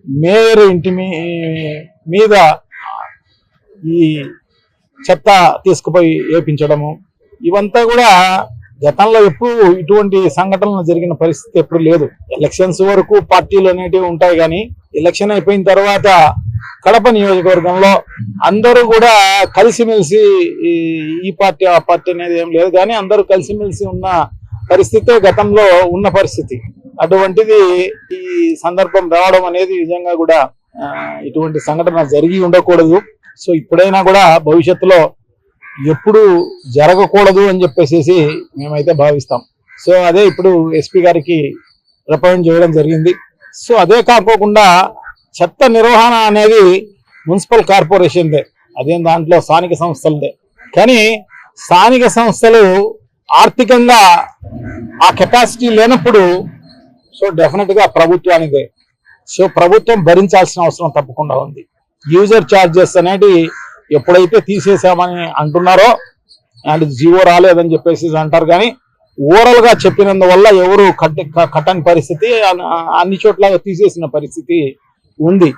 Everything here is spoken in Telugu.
మేయర్ ఇంటి మీద ఈ చెత్త తీసుకుపోయి వేపించడము ఇవంతా కూడా గతంలో ఎప్పుడు ఇటువంటి సంఘటనలు జరిగిన పరిస్థితి ఎప్పుడు లేదు. ఎలక్షన్స్ వరకు పార్టీలు అనేటివి ఉంటాయి, కానీ ఎలక్షన్ అయిపోయిన తర్వాత కడప నియోజకవర్గంలో అందరూ కూడా కలిసిమెలిసి ఈ పార్టీ ఆ పార్టీ అనేది ఏం లేదు, కానీ అందరూ కలిసిమెలిసి ఉన్న పరిస్థితే గతంలో ఉన్న పరిస్థితి. అటువంటిది ఈ సందర్భం రావడం అనేది నిజంగా కూడా ఇటువంటి సంఘటన జరిగి ఉండకూడదు. సో ఇప్పుడైనా కూడా భవిష్యత్తులో ఎప్పుడు జరగకూడదు అని చెప్పేసి మేమైతే భావిస్తాం. సో అదే ఇప్పుడు ఎస్పీ గారికి రిప్రజెంట్ చేయడం జరిగింది. సో అదే కాకోకుండా చెత్త నిర్వహణ అనేది మున్సిపల్ కార్పొరేషన్దే, అదేం దాంట్లో స్థానిక సంస్థలదే. కానీ స్థానిక సంస్థలు ఆర్థికంగా ఆ కెపాసిటీ లేనప్పుడు సో డెఫినెట్గా ప్రభుత్వానిదే. సో ప్రభుత్వం భరించాల్సిన అవసరం తప్పకుండా ఉంది. యూజర్ ఛార్జెస్ అనేది ఎప్పుడైతే తీసేసామని అంటున్నారో అండ్ జీవో రాలేదని చెప్పేసి అంటారు, కానీ ఓవరాల్ గా చెప్పినందువల్ల ఎవరు కట్టని పరిస్థితి, అన్ని చోట్ల తీసేసిన పరిస్థితి ఉంది.